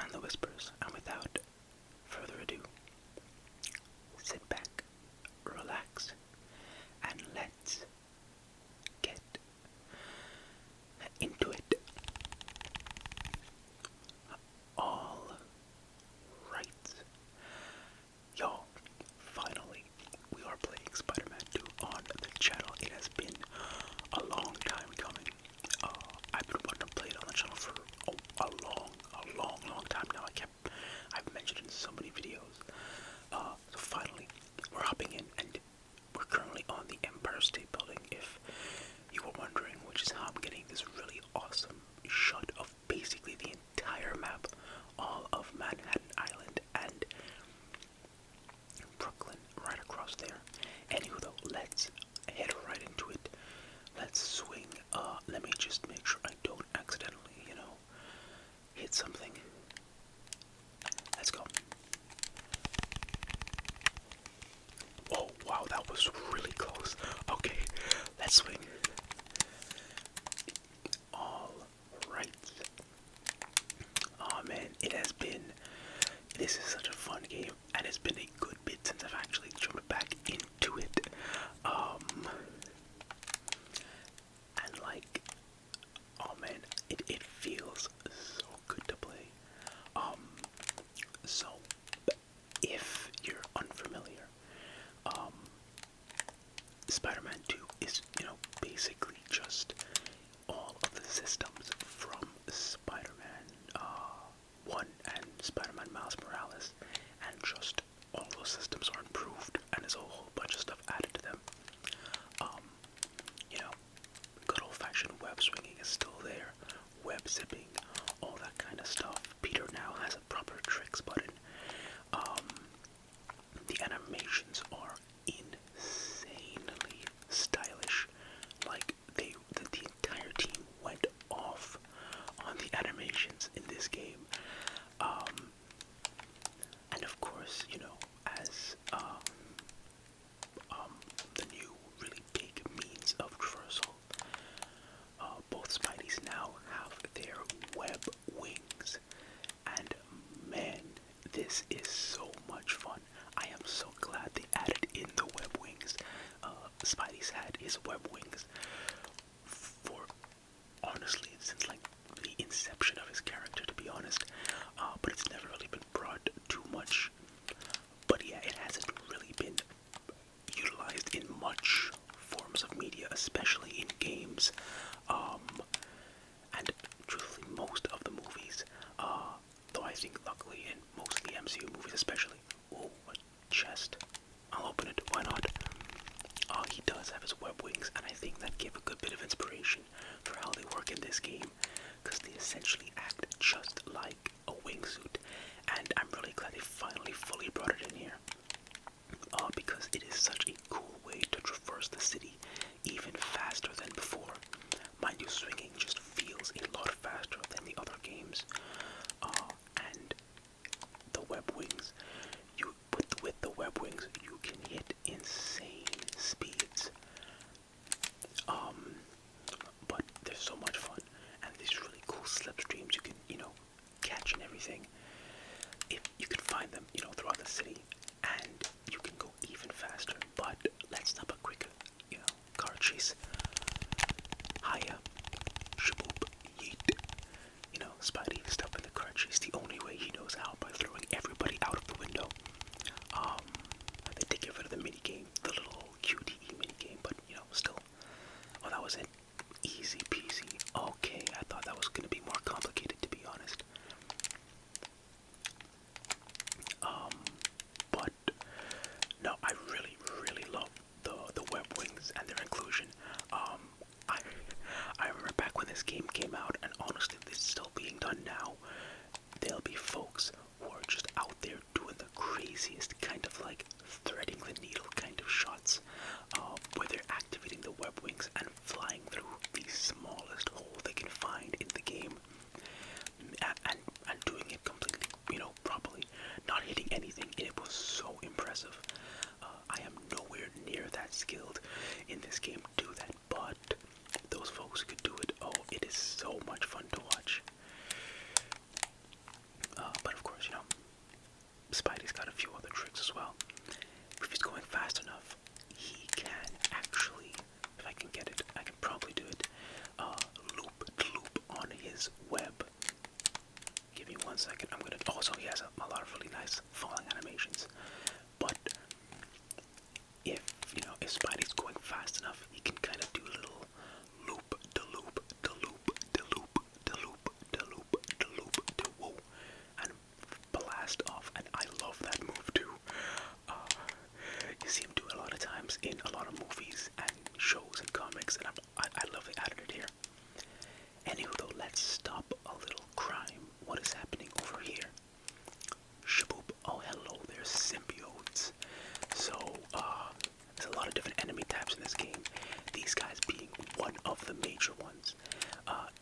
and the whispers, and without further ado, sit back, relax, and let's get into it. All right. Y'all, finally, we are playing Spider-Man 2 on the channel. It has been a long time coming. I've been wanting to play it on the channel for a long time now. I've mentioned it in so many videos. So finally, we're hopping in, and we're currently on the Empire State Building, if you were wondering, which is how I'm getting this really awesome shot of basically the entire map, all of Manhattan Island and Brooklyn right across there. Anywho though, let's head right into it. Let's swing. Let me just make sure I don't accidentally, hit something. Let's go. Oh, wow, that was really close. Okay, let's swing. All right. Oh man, this is such a fun game, and it's been a good bit since I've actually jumped back into it. And like, oh man, it feels so good to play. So if you're unfamiliar, Spider-Man 2 is, basically just all of the systems from Spider-Man 1 and Spider-Man Miles Morales, and just all those systems are improved, and there's a whole bunch of stuff added to them. Good old-fashioned web swinging is still there, web zipping, all that kind of stuff. Peter now has a proper tricks button. The animations are insanely stylish. Like the entire team went off on the animations in this game. And of course, as the new really big means of traversal, both Spideys now have their web wings, and man, this is so much fun. I am so glad they added in the web wings. Spidey's had his web wings for, honestly, since like the inception of his character, to be honest, but it's never really been brought too much. But yeah, it hasn't really been utilized in much forms of media, especially in games, and truthfully most of the movies, though I think luckily in most of the MCU movies especially. Oh, a chest. I'll open it, why not? He does have his web wings, and I think that gave a good bit of inspiration for how they work in this game, because they essentially act just like a wingsuit, and I'm really glad they finally fully brought it in here. Because it is such a cool way to traverse the city even faster than before. Mind you, swinging just feels a lot faster than the other games. And the web wings, with the web wings, you can hit insane speeds. But they're so much fun, and these really cool slipstreams you can, catch and everything. If you can find them, throughout the city, and you can go even faster. But let's have a quick, car chase. Hiya, shaboop, yeet. Spidey is up in the car chase the only way he knows how, by throwing everybody out of the window. They did get rid of the minigame, the little QTE minigame, but still. Oh, that was it. Easy peasy. Okay, I thought that was gonna be more complicated, to be honest. But no, I really love the web wings and their inclusion. I remember back when this game came out, and honestly, this is still being done now. There'll be folks who are just out there doing the craziest kind of like threading the needle kind of shots, where they're activating the web wings and flying through the smallest hole they can find in the game, and doing it completely, properly, not hitting anything. It was so impressive. I am nowhere near that skilled in this game to do that, but those folks who could do it, oh, it is so much fun to watch. one second. I'm gonna. Also, he has a lot of really nice falling animations. But if if Spidey's going fast enough, he can kind of do a little loop, de loop, de loop, de loop, de loop, de loop, de loop, de whoa, and blast off. And I love that move too. You see him do it a lot of times in a lot of movies and shows and comics, and I love they added it here. Anywho, though, let's stop a little crime. What is happening over here? Shaboop. Oh, hello, there's symbiotes. So, there's a lot of different enemy types in this game. These guys being one of the major ones.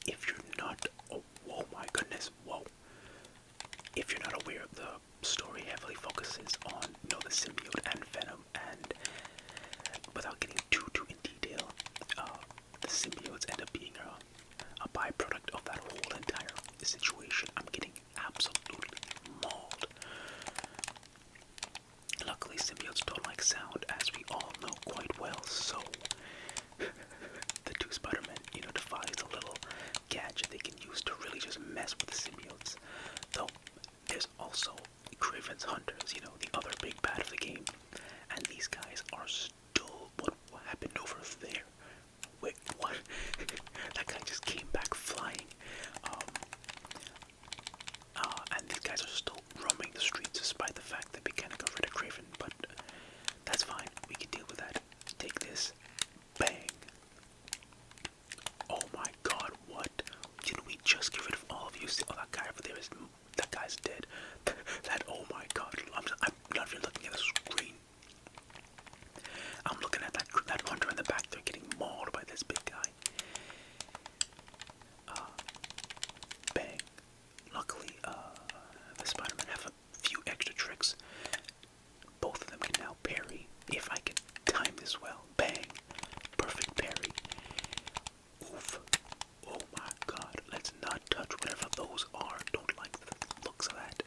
If you're not, oh my goodness, whoa. If you're not aware, the story heavily focuses on, the symbiote and Venom, and without getting too in detail, the symbiotes end up being a byproduct of that whole entire situation. I'm getting absolutely mauled. Luckily, symbiotes don't like sound, as we all know quite well, so the two Spider-Men, devised a little gadget they can use to really just mess with the symbiotes. Though, there's also Craven's Hunters, the other big bad of the game, and these guys are still, what happened over there? Wait, what? That guy just came back flying. And these guys are still roaming the streets despite the fact that we can't get rid of Craven, but that's fine. We can deal with that. Take this. Bang. Oh my god, what? Didn't we just get rid of all of you? Oh, that guy over there that guy's dead. Oh my god, I'm not even looking at the screen. I'm looking at that hunter in the back there getting mauled by this big guy. Bang. Luckily, the Spider-Man have a few extra tricks. Both of them can now parry, if I can time this well. Bang. Perfect parry. Oof. Oh my god, let's not touch whatever those are. Don't like the looks of that.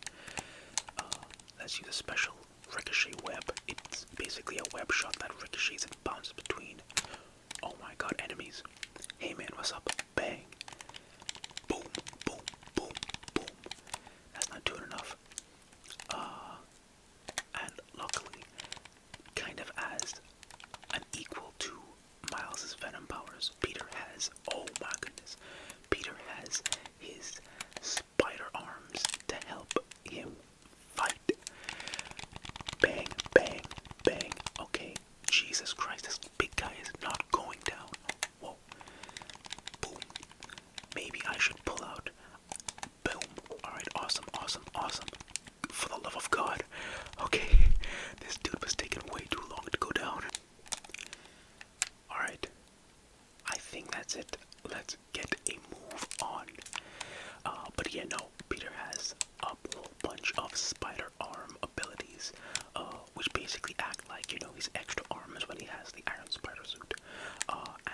Let's use a special ricochet web. It's basically a web shot that ricochets and bounces between. Oh my god, enemies. Hey man, what's up? Bang. Boom, boom, boom, boom. That's not doing enough. And luckily, kind of as an equal to Miles' Venom powers, Peter has, oh my goodness, Peter has his spider arms to help him fight. Bang, bang, bang. Okay, Jesus Christ, this big guy is not going down. Whoa. Boom. Maybe I should pull out. Boom. Alright, awesome, awesome, awesome. For the love of God. Okay, this dude was taking way too long to go down. Alright, I think that's it. Let's get a move on. But yeah, no, Peter has a whole bunch of spider arm abilities, which basically act like, his extra arms when he has the Iron Spider suit.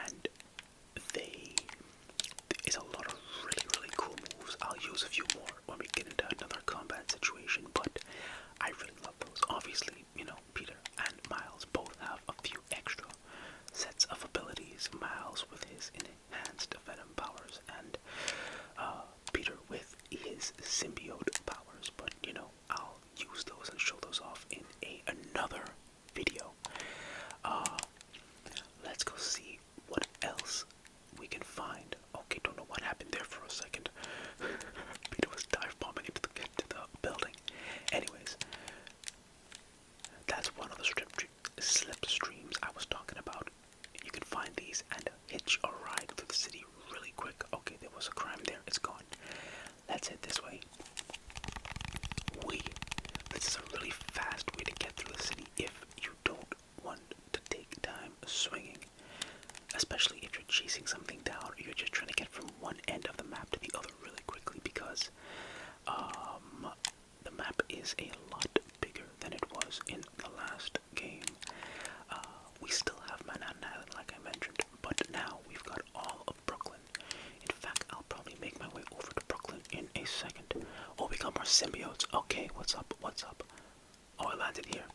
And there's a lot of really cool moves. I'll use a few more when we get into another combat situation, but I really love those. Obviously, Peter and Miles both have a few extra sets of abilities. Miles with his enhanced Venom powers, and Peter with his symbiote powers, but I'll use those and show those off in another video. Let's go see what else we can find. Okay, don't know what happened there for a second. Peter was dive bombing into the building. Anyways, that's one of the slipstreams I was talking about. You can find these and hitch a ride through the city really quick. Okay, there was a crime there. It's gone. Let's head this way. This is a really fast way to get through the city if you don't want to take time swinging. Especially if you're chasing something down or you're just trying to get from one end of the map to the other really quickly, because the map is a lot bigger than it was in the last game. We still have Manhattan Island, like I mentioned, but now we've got all of Brooklyn. In fact, I'll probably make my way over to Brooklyn in a second. Oh, we got more symbiotes. Okay, what's up? What's up? Oh, I landed here.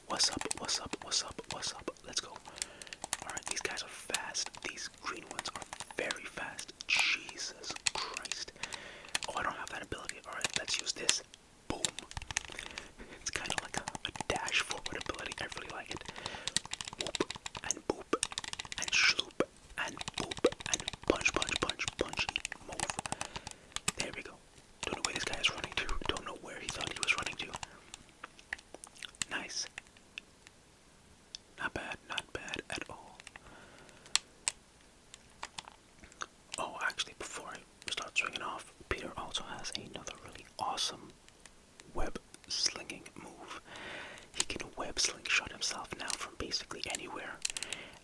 What's up? What's up? What's up? What's up? Let's go. Alright, these guys are fast. These green ones are very fast. Jesus Christ. Oh, I don't have that ability. Alright, let's use web slinging move. He can web slingshot himself now from basically anywhere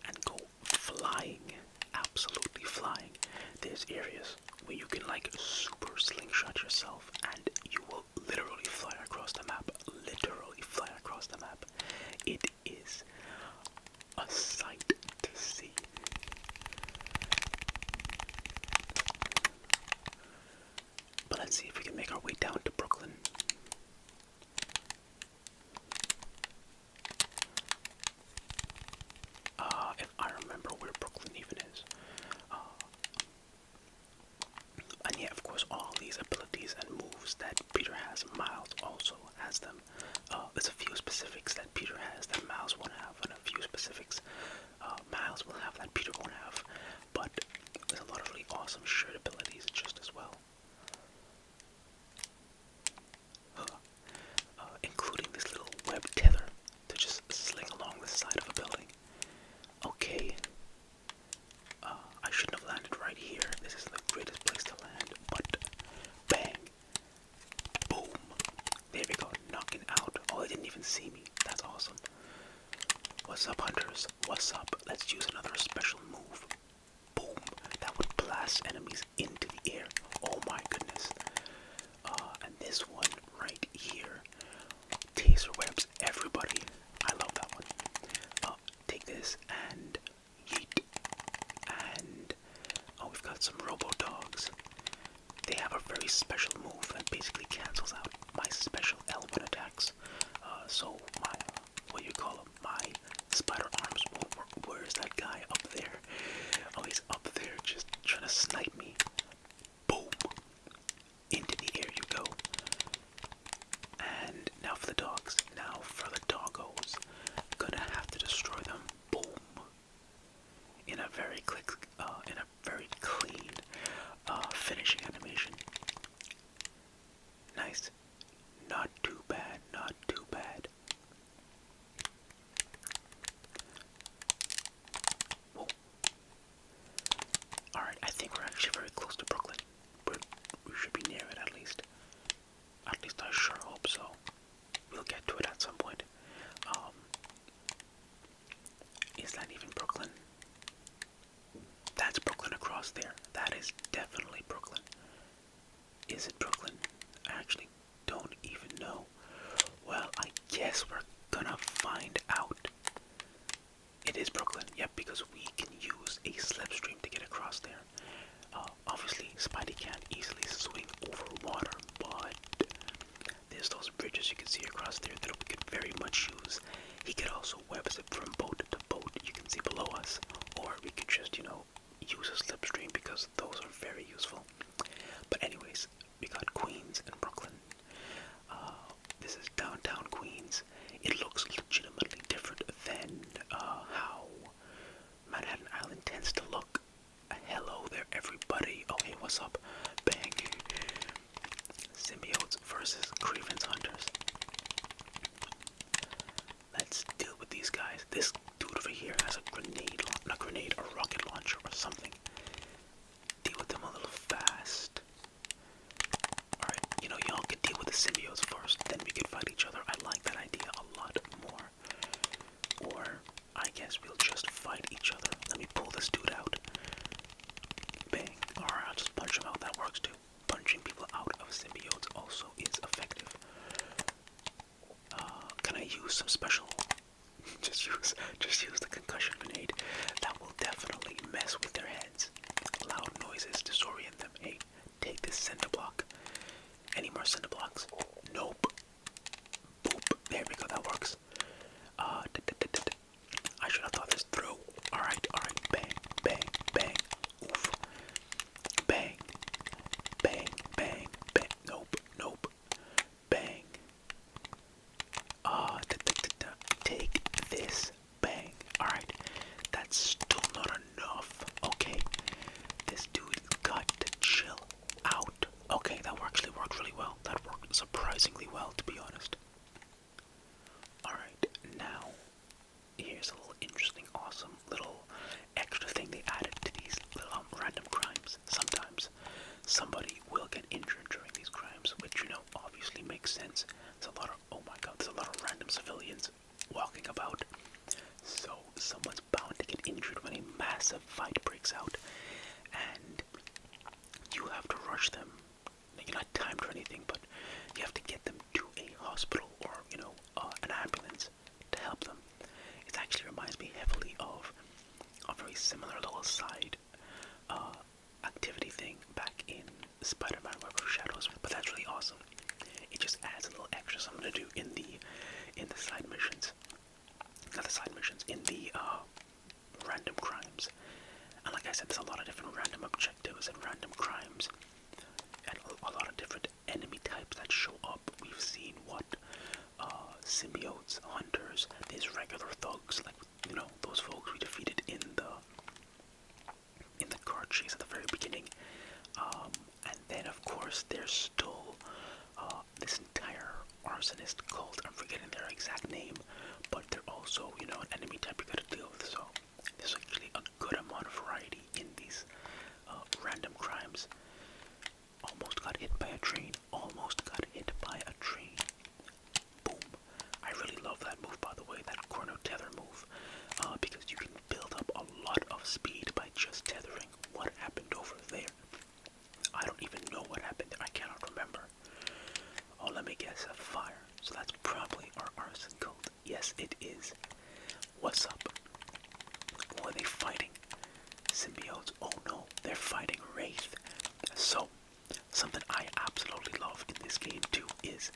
and go flying, absolutely flying. There's areas where you can like super slingshot yourself and you will literally fly across the map. Literally fly across the map. It is a sight to see. But let's see if we can make our way down to Brooklyn. If I remember where Brooklyn even is. And yeah, of course, all these abilities and moves that Peter has, Miles also has them. There's a few specifics that Peter has that Miles won't have, and a few specifics Miles will have that Peter won't have. But there's a lot of really awesome shared abilities just as well. Including this little web tether to just sling along the side of a building. Okay. I shouldn't have landed right here. This is the greatest place to land. But bang. Boom. There we go. Knocking out. Oh, they didn't even see me. That's awesome. What's up, hunters? What's up? Let's use another special move. Boom. That would blast enemies into the air. Oh my goodness. And this one right here. Taser webs everybody. I love that one. Take this and yeet. And we've got some robo dogs. They have a very special move that basically cancels out my special element attacks. So my what do you call him? My spider arms won't work. Where is that guy up there? Oh, he's up there just trying to snipe me. Boom. Into the air you go. And now for the dogs. Now for the doggos. Gonna have to destroy them. Boom. In a very clean finishing animation. Nice. Not too bad. Not too bad. Whoa. Alright, I think we're actually very close to Brooklyn. We should be near it at least. At least I sure hope so. We'll get to it at some point. Is that even Brooklyn? That's Brooklyn across there. That is definitely Brooklyn. Is it Brooklyn? I actually don't even know. Well, I guess we're gonna find out. It is Brooklyn. Yep, because we can use a slipstream to get across there. Obviously, Spidey can't easily swing over water, but there's those bridges you can see across there that we could very much use. He could also web zip from boat to boat you can see below us, or we could just, use a slipstream because those are very useful. But anyways, we got Queens and Brooklyn. This is downtown Queens. It looks legitimately different than how Manhattan Island tends to look. Hello there, everybody. Oh, hey, what's up? Bang. Symbiotes versus Grievance Hunters. Let's deal with these guys. This dude over here has a rocket launcher or something. Deal with them a little fast. Alright, y'all can deal with the symbiotes first, then we can fight each other. I like that idea a lot more. Or, I guess we'll just fight each other. Let me pull this dude out. Bang. Alright, I'll just punch him out. That works too. Punching people out of symbiotes also is effective. Can I use some special? Just use the concussion grenade. That will definitely mess with their heads. Loud noises disorient them. Hey, take this cinder block. Any more cinder blocks? Nope. Boop. There we go. That works. I should have thought this through. Alright. Bang, bang, bang. Oof. Bang. Bang, bang, bang. Nope. Bang. Take this. Bang. Alright. That's still not enough. Okay. This dude got to chill out. Okay, that actually worked really well. That worked surprisingly well, to be honest. Alright, now, here's a little interesting, awesome little extra thing they added to these little random crimes. Sometimes somebody will get injured during these crimes, which, obviously makes sense. There's a lot of, oh my god, there's a lot of random civilians walking about. So someone's bound to get injured when a massive fight breaks out, and you have to rush them. You're not timed or anything, but you have to get them to a hospital or, an ambulance to help them. It actually reminds me heavily of a very similar little side activity thing back in Spider-Man Web of Shadows, but that's really awesome. It just adds a little extra something to do in the side missions. Not the side missions, in the random crimes. And like I said, there's a lot of different random objectives and random crimes, and a lot of different enemy types that show up. We've seen what symbiotes, hunters, these regular thugs, like those folks we defeated in the car chase at the very beginning. And then of course there's still this entire arsonist cult. I'm forgetting their exact name, but they're also an enemy type you gotta deal with. So there's actually a good amount of variety in these random crimes. Almost got hit by a train. Almost got hit by a train. Boom. I really love that move, by the way, that corner tether move, because you can build up a lot of speed by just tethering. What happened over there? I don't even know what happened there. I cannot remember. Oh, let me guess. A fire. So that's probably our arson cult. Yes, it is. What's up? Who are they fighting? Symbiotes? Oh no, they're fighting Wraith. So, something I absolutely love in this game too is,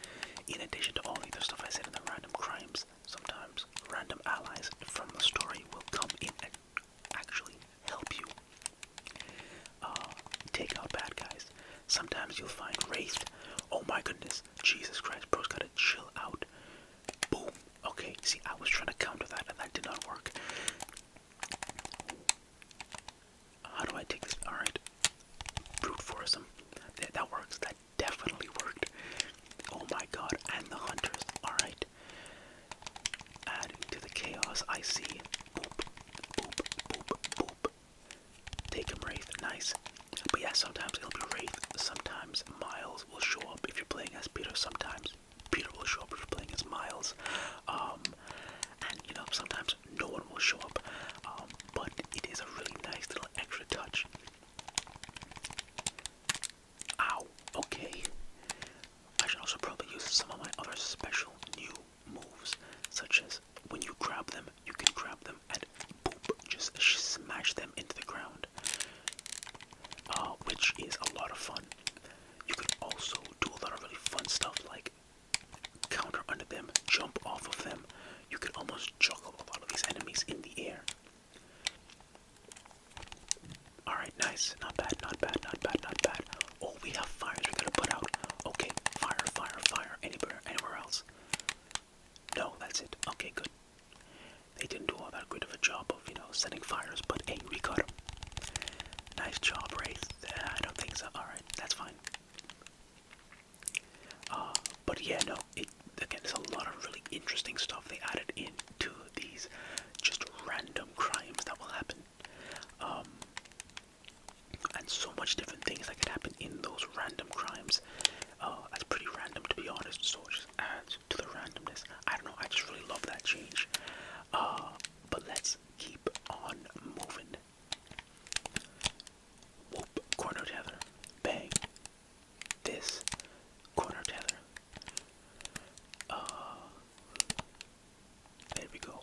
in addition to all the other stuff I said in the random crimes, sometimes random allies from the story will come in and actually help you take out bad guys. Sometimes you'll find Wraith. Oh my goodness, Jesus Christ, bro's gotta chill out. Boom. Okay, see, I was trying to counter that and that did not work. How do I take this? Alright. Brute force him. That works. That definitely worked. Oh my god. And the hunters. Alright. Adding to the chaos. I see. Boop. Boop. Boop. Boop. Take him, Wraith. Nice. But yeah, sometimes it'll be Wraith. Sometimes Miles will show up if you're playing as Peter. Sometimes Peter will show up if you're playing as Miles. And sometimes no one will show up. But it is a really nice little extra touch. Ow. Okay. I should also probably use some of my other special new moves, such as when you grab them, you can grab them and boop, just smash them into the ground, which is a lot of fun. You can also do a lot of really fun stuff like counter under them, jump off of them. You can almost juggle a lot of these enemies in the air. Alright, nice. Not bad, not bad, not bad, not bad. Oh, we have fires we gotta put out. Okay, fire, fire, fire. Anywhere else? No, that's it. Okay, good. They didn't do all that good of a job of, setting fires, but hey, we got them. Nice job, Wraith. I don't think so. Alright, that's fine. But yeah, no, again, there's a lot of really interesting stuff they added into these just random crimes that will happen. And so much different things that can happen in those random crimes. That's pretty random, to be honest, so it just adds to the randomness. I don't know, I just really love that change. But let's keep on moving. Whoop, corner tether. Bang. This. Corner tether. There we go.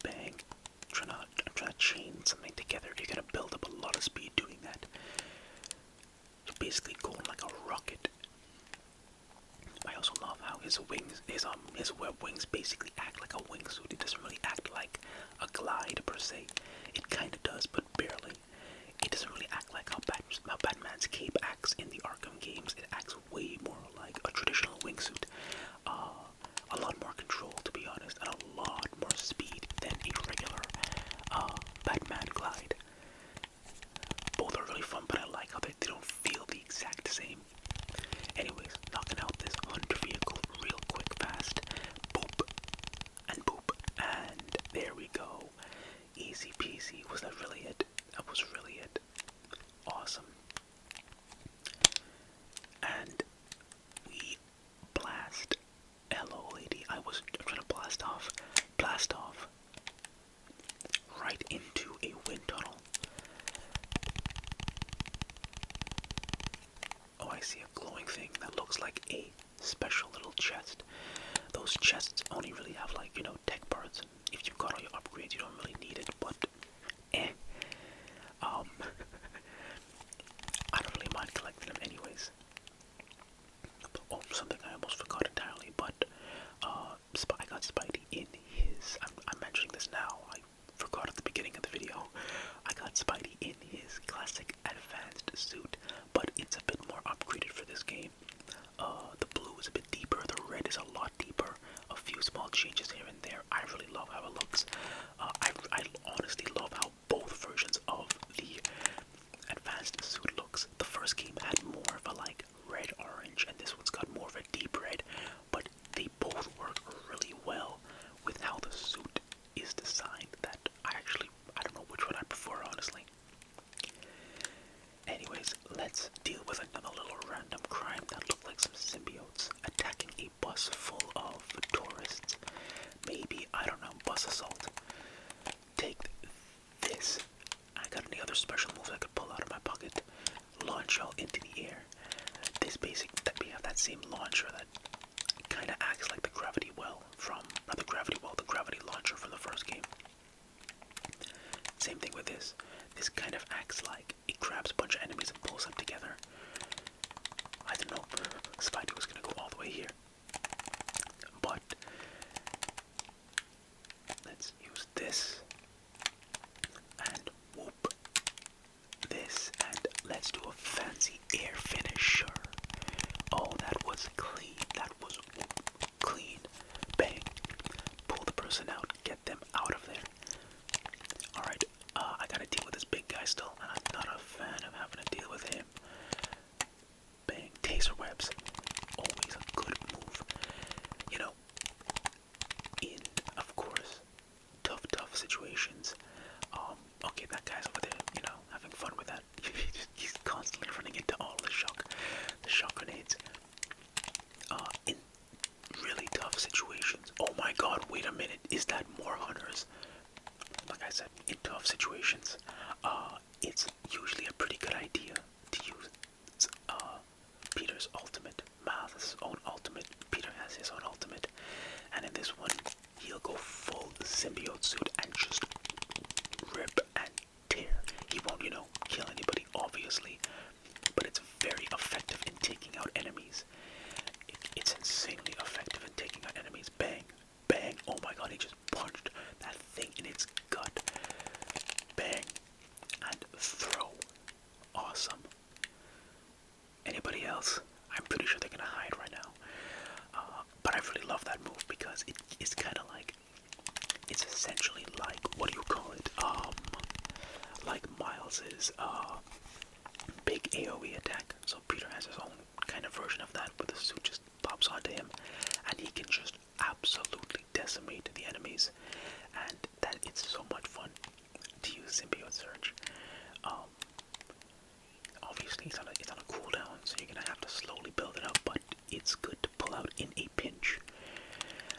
Bang. I'm trying to chain something together. You're gonna build up a lot of speed doing that. You're basically going like a rocket. I also love how his wings, his web wings basically act like a wingsuit. It doesn't really act like a glide per se. It kind of does, but barely. It doesn't really act like how Batman's cape acts in the Arkham games. It acts way more like a traditional wingsuit. A lot more control, to be honest, and a lot more speed than a regular Batman glide. Both are really fun, but I like how they don't feel the exact same. Anyways, knocking out this hunter vehicle real quick, fast. Boop. And boop. And there we go. Easy peasy. Was that really it? That was really it. Awesome. And red is a lot deeper. A few small changes here and there. I really love how it looks. I honestly love how both versions of the advanced suit looks. The first game had more of a like red orange, and this one's got more of a deep red, but they both work really well with how the suit is designed. That I don't know which one I prefer, honestly. Anyways, let's deal with another little random crime that looked like some symbiotes attacking a bus full of tourists. Maybe, I don't know, bus assault. Take this. I got any other special moves I could pull out of my pocket? Launch y'all into the air. We have that same launcher that kind of acts like the gravity well from, not the gravity well, the gravity launcher from the first game. Same thing with this. This kind of acts like it grabs a bunch of enemies and pulls them together. I didn't know Spidey was gonna go all the way here. But let's use this and whoop this, and let's do a fancy air finisher. Oh, that was clean. That was clean. Bang. Pull the person out. Get them out of there. Alright, I gotta deal with this big guy still, and I'm not a fan of having to deal with him. Bang. Taser webs. Always a good move. You know, in, of course, tough situations. Okay, that guy's over there, you know, having fun with that. He's constantly running into all the shock grenades. In really tough situations. Oh my god, wait a minute, is that more hunters? Like I said, in tough situations, it's usually a pretty good idea to use Peter's ultimate. Miles has his own ultimate. Peter has his own ultimate. And in this one, he'll go full symbiote suit and just rip and tear. He won't, you know, kill anybody, obviously, but it's very effective in taking out enemies. It's insanely effective in taking out enemies. Bang, bang. Oh my god, he just punched that thing in its gut. Bang, and throw. Awesome. Anybody else? I'm pretty sure they're gonna hide right now. But I really love that move because it's kind of like, it's essentially like, what do you call it? Like Miles's big AoE attack. So Peter has his own kind of version of that, where the suit just pops onto him, and he can just absolutely decimate the enemies. And that it's so much fun to use Symbiote Surge. Obviously it's on a cooldown, so you're gonna have to slowly build it up, but it's good to pull out in a pinch.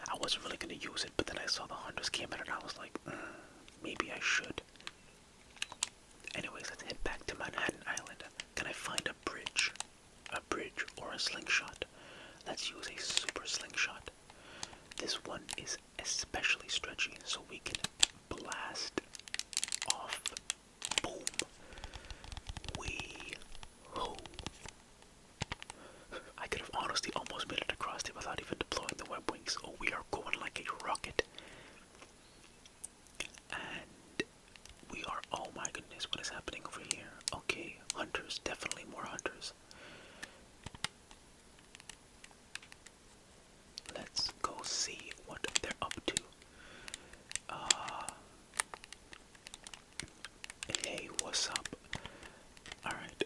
I wasn't really gonna use it, but then I saw the hunters came at it, and I was like, maybe I should. Anyways, let's head back to Manhattan Island. Can I find a bridge? A bridge or a slingshot? Let's use a super slingshot. This one is especially stretchy, so we can blast off. Boom. Wee-ho. I could have honestly almost made it across it without even deploying the web wings. Oh, we are going like a rocket. And we are, oh my goodness, what is happening over here? Okay, hunters, definitely more hunters. Let's go see what they're up to. Hey, what's up? Alright.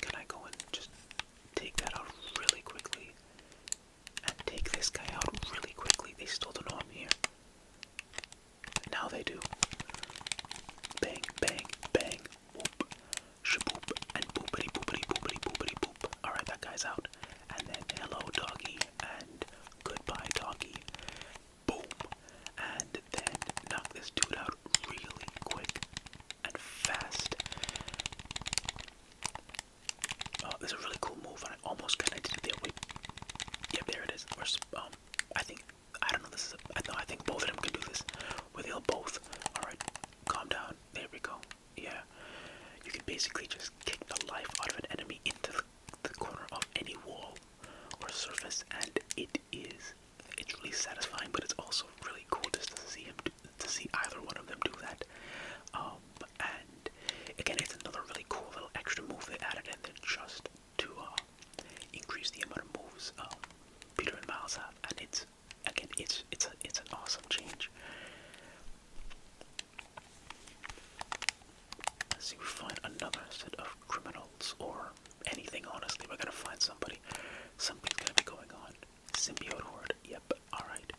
Can I go and just take that out really quickly? And take this guy out really quickly? They still don't know I'm here. Now they do. Bang, bang, bang. Whoop. Shaboop. And boopity boopity boopity boopity boop. Alright, that guy's out. And then hello doggy. And goodbye doggy. Boom. And then knock this dude out really quick and fast. There's a really cool move, and I almost kind of did it there. Wait. Yeah, there it is. I don't know, I think both of them can do this. Where they'll both, alright, calm down. There we go. Yeah. You can basically just kick the life out of an enemy into the corner of any wall or surface, and it's really satisfying, but it's also really cool just to see either one of them do that. And again, it's another really cool little extra move they added in there just to increase the amount of moves Peter and symbiote horde. Yep, alright.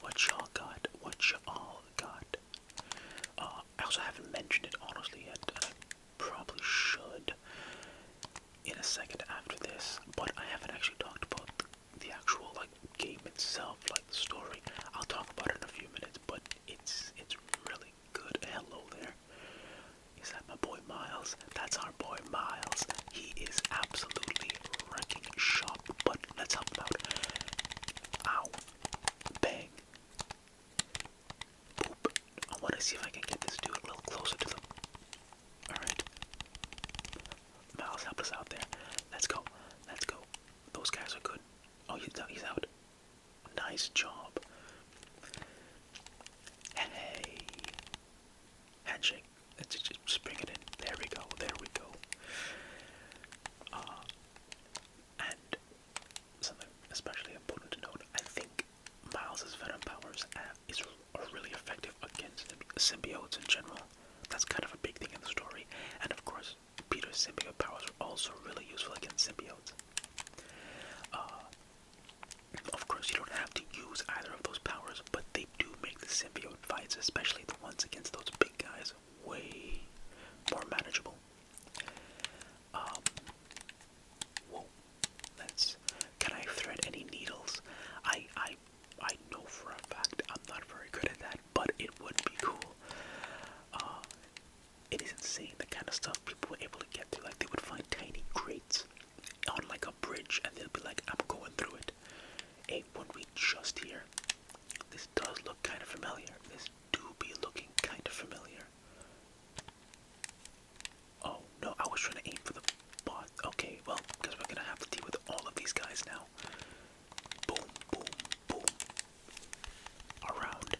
What y'all got? What y'all got? I also haven't mentioned it honestly yet, and I probably should in a second after this, but I haven't actually talked about the actual like game itself, like the story. I'll talk about it in a few minutes, but it's really good. Hello there. Is that my boy Miles? That's our boy Miles. He is absolutely wrecking shop, but let's help him out. Ow. Bang. Boop. I want to see if I can get this dude a little closer to them. Alright. Miles, help us out there. Let's go. Let's go. Those guys are good. Oh, he's out. He's out. Nice job. Hey. Handshake. Let's just bring it in. There we go. There we go. And something especially important to note, I think Miles' venom powers are really effective against the symbiotes in general. That's kind of a big thing in the story. And of course, Peter's symbiote powers are also really useful against symbiotes. Of course, you don't have to use either of those powers, but they do make the symbiote fights, especially the ones against those big guys, way more manageable. Whoa. Can I thread any needles? I know for a fact I'm not very good at that, but it would be cool. It is insane the kind of stuff people were able to get through. Like, they would find tiny crates on like a bridge, and they'll be like, I'm going through it. Hey, when we just here, this does look kind of familiar. This do be looking kind of familiar. Oh no, I was trying to aim for the bot. Okay, well, because we're gonna have to deal with all of these guys now. Boom, boom, boom. Around.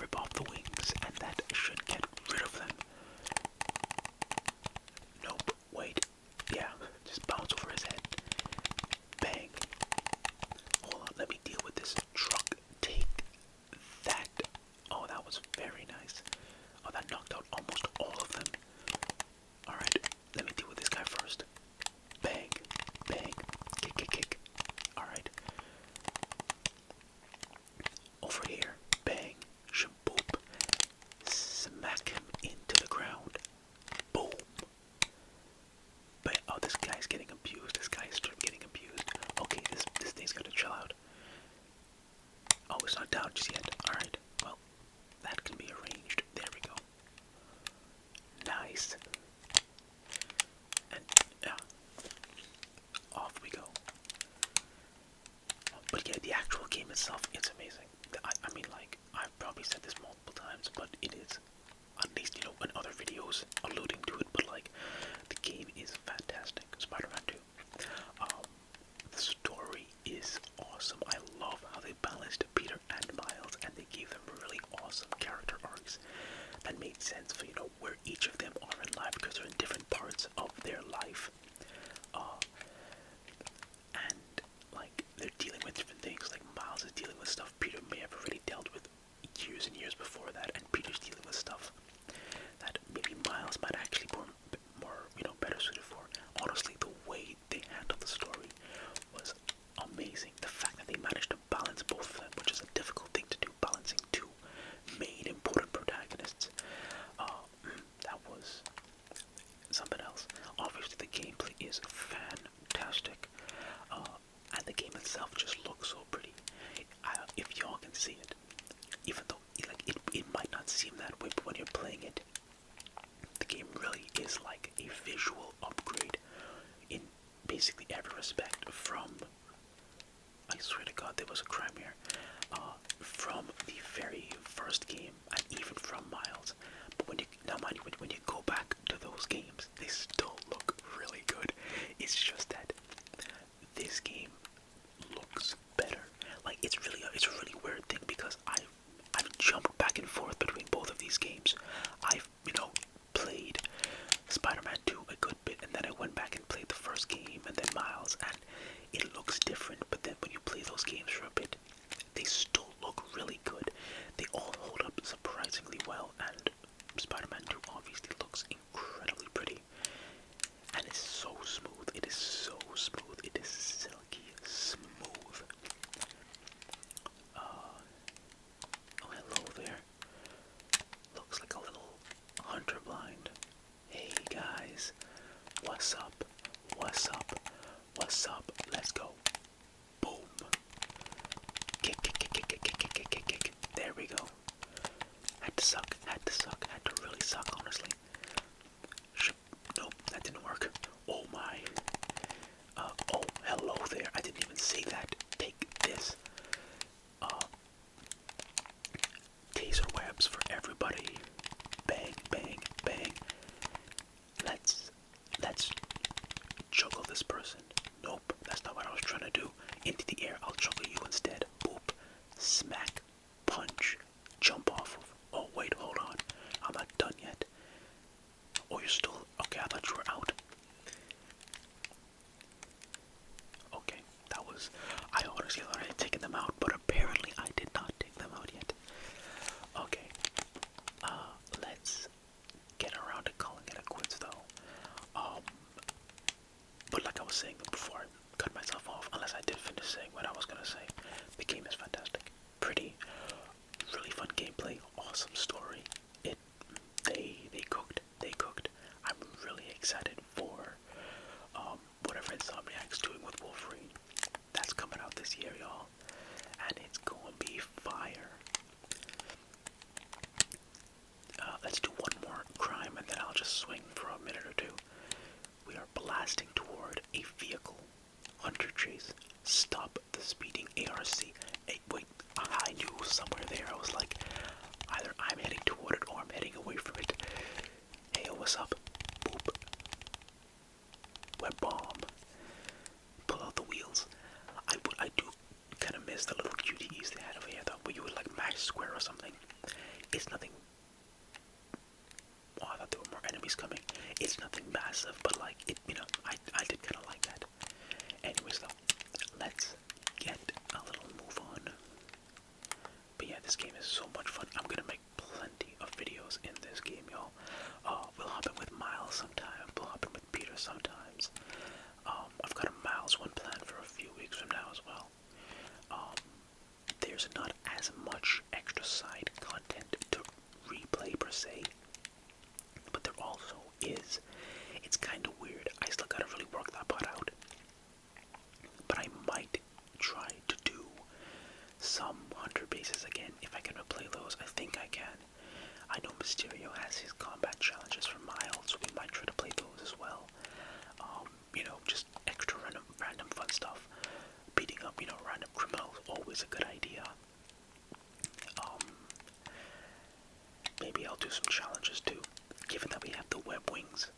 Rip off the wings, and that should get rid of them. Nope, wait. Yeah, just bounce over his head. Bang. Hold on, let me deal with this truck. Take that. Oh, that was very nice. Oh, that knocked out almost all of them. Alright, let me deal with this guy first. Bang. Bang. Kick, kick, kick. Alright. Over here. Bang. Shaboop. Smack him into the ground. Boom. But, oh, this guy's getting abused. This guy's getting abused. Okay, this thing's gotta chill out. Oh, it's not down just yet. Alright, well, that can be arranged. There we go. Nice. And, yeah. Off we go. But yeah, the actual game itself, it's amazing. I mean, like, I've probably said this multiple times, but it is, at least, you know, in other videos alluding to it, but like, the game is fantastic. Spider-Man 2. The story is awesome. I love how they balanced Peter and Miles, and they gave them really awesome character arcs that made sense for, you know, where each of them are in life, because they're in different parts of their life. And, like, they're dealing with different things. Like, Miles is dealing with stuff Peter may have already dealt with years and years before that, and Peter's dealing with stuff that maybe Miles might actually be more, you know, better suited for. Honestly, the way they handled the story was amazing. The fact that they managed to balance both of them, which is a difficult thing to do, balancing two main important protagonists, that was something else. Obviously, the gameplay is fantastic, and the game itself just looks so pretty. If y'all can see it, even though it might not seem that way, but when you're playing it, the game really is like a visual upgrade in basically every respect from, I swear to God, there was a crime here, from the very first game, and even from Miles. But when you, now mind you, when you go back to those games, they still look really good. It's just that this game looks better. Like, it's a really weird thing, because I've jumped back and forth between both of these games. I've, you know, played Spider-Man 2 a good bit, and then I went back and played the first game, and then Miles, and it looks different. But then when you play those games for a bit, they still look really good. They all hold up honestly thought I had taken them out, but apparently I did not take them out yet. Okay, let's get around to calling it a quits though. But like I was saying before I cut myself off, unless I did finish saying what I was gonna say, the game is fantastic. Pretty, really fun gameplay, awesome story. They cooked. I'm really excited for whatever Insomniac's doing with Wolverine. That's coming out this year, y'all, and it's gonna be fire. Let's do one more crime and then I'll just swing for a minute or two. We are blasting toward a vehicle. Hunter chase. Stop the speeding ARC. Hey, wait, I knew somewhere there. I was like, either I'm heading toward it or I'm heading away from it. Hey, what's up? Boop. Web bomb. Pull out the wheels. I do kind of miss the little QTEs they had over here, though, where you would like mash square or something. It's nothing. Oh, I thought there were more enemies coming. It's nothing massive, but like it, I did kind of like that. Anyways, though, let's get a little move on. But yeah, this game is so much fun. I'm gonna make plenty of videos in this game, y'all. We'll hop in with Miles sometime. We'll hop in with Peter sometimes. I've got a Miles one planned for a few weeks from now as well. There's not as much extra side content to replay per se, but there also is. It's kind of weird. I still gotta really work that part out. But I might try to do some hunter bases again if I can replay those. I think I can. I know Mysterio has his combat challenges for Miles, so we might try to play those as well. Just extra random fun stuff. Beating up, random criminals, always a good idea. Maybe I'll do some challenges too. Given that we have the web wings,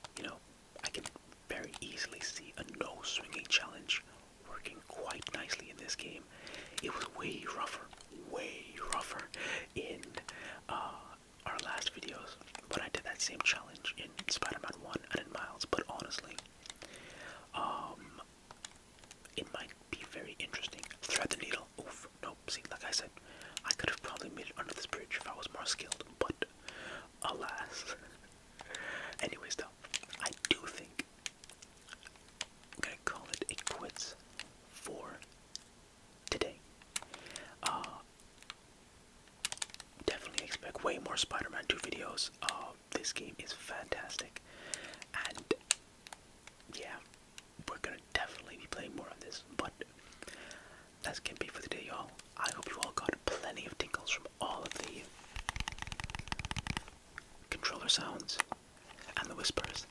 I can very easily see a no swinging challenge working quite nicely in this game. It was way rougher in our last videos when I did that same challenge in Spider-Man 1 and in Miles, but honestly, it might be very interesting. Thread the needle. Oof. Nope. See, like I said, I could have probably made it under this bridge if I was more skilled, but alas. Anyways, though, I do think I'm gonna call it a quits for today. Definitely expect way more Spider-Man 2 videos. This game is fantastic, and yeah, we're gonna definitely be playing more of this, but that's gonna be for today, y'all. I hope you all got plenty of tingles from all of the controller sounds and the whispers.